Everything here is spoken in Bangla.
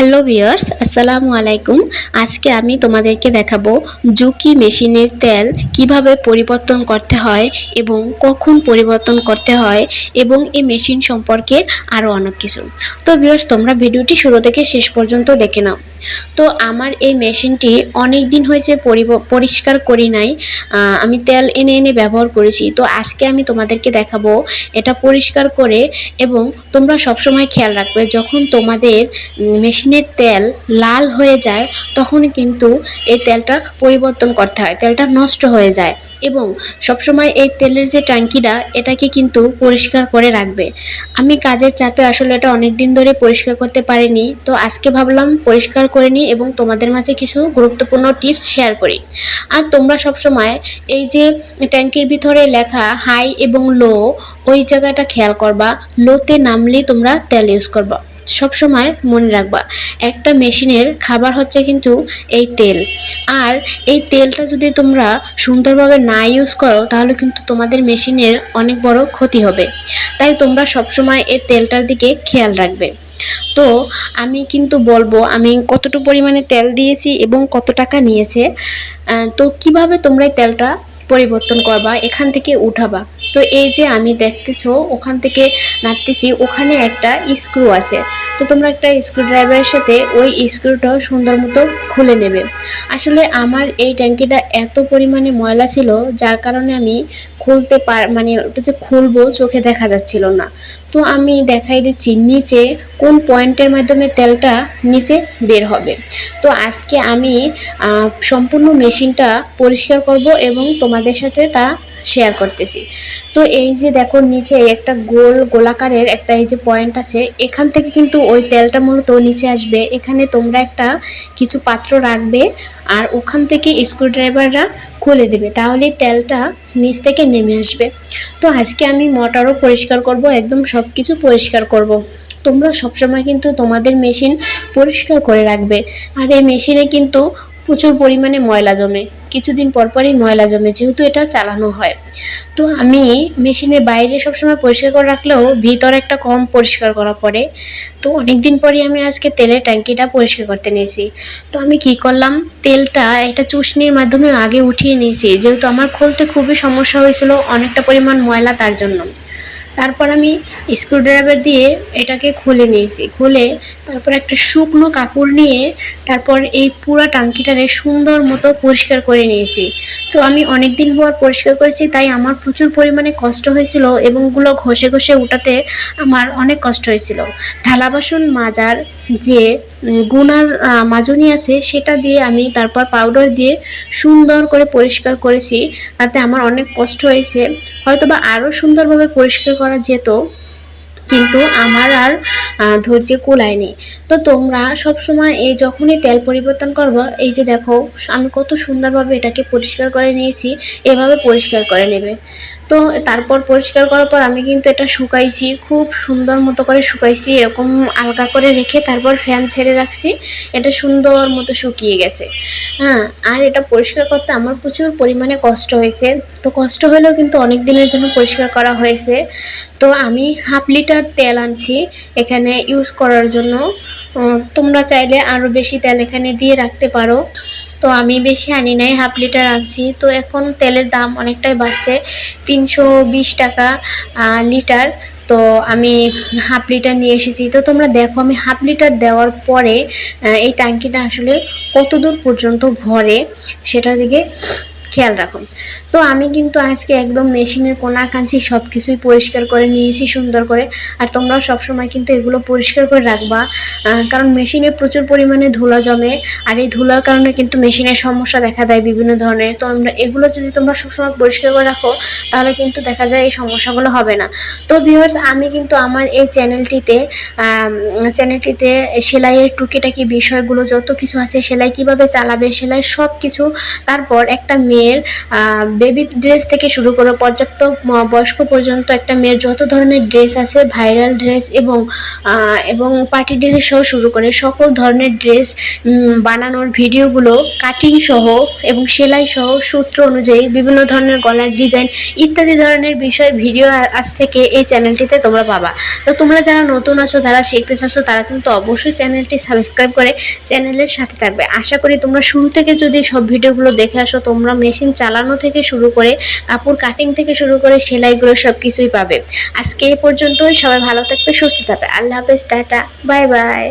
হ্যালো ভিউয়ার্স, আসসালামু আলাইকুম। আজকে আমি তোমাদেরকে দেখাবো জুকি মেশিনের তেল কিভাবে পরিবর্তন করতে হয় এবং কখন পরিবর্তন করতে হয় এবং এই মেশিন সম্পর্কে আরও অনেক কিছু। তো ভিউয়ার্স, তোমরা ভিডিওটি শুরু থেকে শেষ পর্যন্ত দেখে নাও। তো আমার এই মেশিনটি অনেক দিন হয়েছে পরিষ্কার করি নাই। আমি তেল এনে এনে ব্যবহার করেছি। তো আজকে আমি তোমাদেরকে দেখাবো এটা পরিষ্কার করে। এবং তোমরা সবসময় খেয়াল রাখবে, যখন তোমাদের মেশিনের তেল লাল হয়ে যায় তখনই কিন্তু এই তেলটা পরিবর্তন করতে হয়, তেলটা নষ্ট হয়ে যায়। এবং সবসময় এই তেলের যে ট্যাঙ্কিটা এটাকে কিন্তু পরিষ্কার করে রাখবে। আমি কাজের চাপে আসলে এটা অনেক দিন ধরে পরিষ্কার করতে পারিনি, তো আজকে ভাবলাম পরিষ্কার করে নিই এবং তোমাদের মাঝে কিছু গুরুত্বপূর্ণ টিপস শেয়ার করি। আর তোমরা সবসময় এই যে ট্যাঙ্কির ভিতরে লেখা হাই এবং লো, ওই জায়গাটা খেয়াল করবা। লোতে নামলেই তোমরা তেল ইউজ করবা। সব সময় মনে রাখবা, একটা মেশিনের খাবার হচ্ছে কিন্তু এই তেল। আর এই তেলটা যদি তোমরা সুন্দরভাবে না ইউজ করো তাহলে কিন্তু তোমাদের মেশিনের অনেক বড় ক্ষতি হবে। তাই তোমরা সব সময় এই তেলটার দিকে খেয়াল রাখবে। তো আমি কিন্তু বলবো আমি কতটুকু পরিমাণে তেল দিয়েছি এবং কত টাকা নিয়েছে। তো কিভাবে তোমরা এই তেলটা পরিবর্তন করবা, এখান থেকে উঠাবা। তো এই যে আমি দেখতেছো ওখান থেকে নাড়তেছি, ওখানে একটা স্ক্রু আছে। তো তোমরা একটা স্ক্রু ড্রাইভারের সাথে ওই স্ক্রুটাও সুন্দর মতো খুলে নেবে। আসলে আমার এই ট্যাঙ্কিটা এত পরিমাণে ময়লা ছিল যার কারণে আমি মানে ওটা যে খুলবো চোখে দেখা যাচ্ছিল না। তো আমি দেখাই দিচ্ছি নিচে কোন পয়েন্টের মাধ্যমে তেলটা নিচে বের হবে। তো আজকে আমি সম্পূর্ণ মেশিনটা পরিষ্কার করব এবং তোমাদের সাথে তা শেয়ার করতেছি। তো এই যে দেখো নিচে একটা গোলাকারের একটা এই যে পয়েন্ট আছে, এখান থেকে কিন্তু ওই তেলটা মূলত নিচে আসবে। এখানে তোমরা একটা কিছু পাত্র রাখবে আর ওখান থেকে স্ক্রুড্রাইভাররা খুলে দেবে, তাহলে তেলটা নিচ থেকে নেমে আসবে। তো আজকে আমি মোটরও পরিষ্কার করব, একদম সব কিছু পরিষ্কার করব। তোমরা সবসময় কিন্তু তোমাদের মেশিন পরিষ্কার করে রাখবে। আর এই মেশিনে কিন্তু প্রচুর পরিমাণে ময়লা জমে, কিছুদিন পরপরই ময়লা জমে যেহেতু এটা চালানো হয়। তো আমি মেশিনের বাইরে সবসময় পরিষ্কার করে রাখলেও ভিতর একটা কম পরিষ্কার করা পড়ে। তো অনেকদিন পরই আমি আজকে তেলের ট্যাঙ্কিটা পরিষ্কার করতে নিয়েছি। তো আমি কি করলাম, তেলটা একটা চুষনির মাধ্যমে আগে উঠিয়ে নিয়েছি, যেহেতু আমার খুলতে খুবই সমস্যা হয়েছিল, অনেকটা পরিমাণ ময়লা তার জন্য। তারপর আমি স্ক্রুড্রাইভার দিয়ে এটাকে খুলে নিয়েছি। খুলে তারপর একটা শুকনো কাপড় নিয়ে তারপর এই পুরো ট্যাঙ্কিটারে সুন্দর মতো পরিষ্কার করে নিয়েছি। তো আমি অনেক দিন পর পরিষ্কার করেছি, তাই আমার প্রচুর পরিমাণে কষ্ট হয়েছিল এবং ওগুলো ঘষে ঘষে উঠাতে আমার অনেক কষ্ট হয়েছিল। থালা বাসন মাজার যে গুনার মাজনি আছে সেটা দিয়ে আমি তারপর পাউডার দিয়ে সুন্দর করে পরিষ্কার করেছি। তাতে আমার অনেক কষ্ট হয়েছে, হয়তোবা আরও সুন্দরভাবে পরিষ্কার করা যেত, কিন্তু আমার আর ধৈর্যে কুলায়নি। তো তোমরা সবসময় এই যখনই তেল পরিবর্তন করবো, এই যে দেখো আমি কত সুন্দরভাবে এটাকে পরিষ্কার করে নিয়েছি, এভাবে পরিষ্কার করে নেবে। তো তারপর পরিষ্কার করার পর আমি কিন্তু এটা শুকাইছি, খুব সুন্দর মতো করে শুকাইছি, এরকম আলগা করে রেখে তারপর ফ্যান ছেড়ে রাখছি। এটা সুন্দর মতো শুকিয়ে গেছে। হ্যাঁ, আর এটা পরিষ্কার করতে আমার প্রচুর পরিমাণে কষ্ট হয়েছে। তো কষ্ট হলেও কিন্তু অনেক দিনের জন্য পরিষ্কার করা হয়েছে। তো আমি 1/2 লিটার তেল আনছি এখানে ইউজ করার জন্য। তোমরা চাইলে আরও বেশি তেল এখানে দিয়ে রাখতে পারো। তো আমি বেশি আনি নাই, 1/2 লিটার আনছি। তো এখন তেলের দাম অনেকটাই বাড়ছে, 320 টাকা লিটার। তো আমি 1/2 লিটার নিয়ে এসেছি। তো তোমরা দেখো আমি 1/2 লিটার দেওয়ার পরে এই ট্যাঙ্কিটা আসলে কত দূর পর্যন্ত ভরে সেটার দিকে খেয়াল রাখুন। তো আমি কিন্তু আজকে একদম মেশিনের কোনা কাঁচি সব কিছুই পরিষ্কার করে নিয়েছি সুন্দর করে। আর তোমরাও সবসময় কিন্তু এগুলো পরিষ্কার করে রাখবা, কারণ মেশিনে প্রচুর পরিমাণে ধুলা জমে। আর এই ধুলার কারণে কিন্তু মেশিনের সমস্যা দেখা দেয় বিভিন্ন ধরনের। তো এগুলো যদি তোমরা সবসময় পরিষ্কার করে রাখো তাহলে কিন্তু দেখা যায় এই সমস্যাগুলো হবে না। তো ভিউয়ার্স, আমি কিন্তু আমার এই চ্যানেলটিতে সেলাইয়ের টুকিটাকি বিষয়গুলো যত কিছু আছে, সেলাই কিভাবে চালাবে, সেলাই সব কিছু, তারপর একটা মেয়ে মেয়ের বেবি ড্রেস থেকে শুরু করে পর্যাপ্ত বয়স্ক পর্যন্ত একটা মেয়ের যত ধরনের ড্রেস আছে, ভাইরাল ড্রেস এবং পার্টি ড্রেস সহ শুরু করে সকল ধরনের ড্রেস বানানোর ভিডিওগুলো কাটিং সহ এবং সেলাই সহ সূত্র অনুযায়ী বিভিন্ন ধরনের গলার ডিজাইন ইত্যাদি ধরনের বিষয় ভিডিও আজ থেকে এই চ্যানেলটিতে তোমরা পাবা। তো তোমরা যারা নতুন আছো, যারা শিখতে চাচ্ছ, তারা কিন্তু অবশ্যই চ্যানেলটি সাবস্ক্রাইব করে চ্যানেলের সাথে থাকবে। আশা করি তোমরা শুরু থেকে যদি সব ভিডিওগুলো দেখে আসো, তোমরা মেশিন চালানো থেকে শুরু করে কাপড় কাটিং থেকে শুরু করে সেলাইগুলো সব কিছুই পাবে। আজকে এই পর্যন্তই। সবাই ভালো থাকবে, সুস্থ থাকবে। আল্লাহ হাফেজ, টাটা, বাই বাই।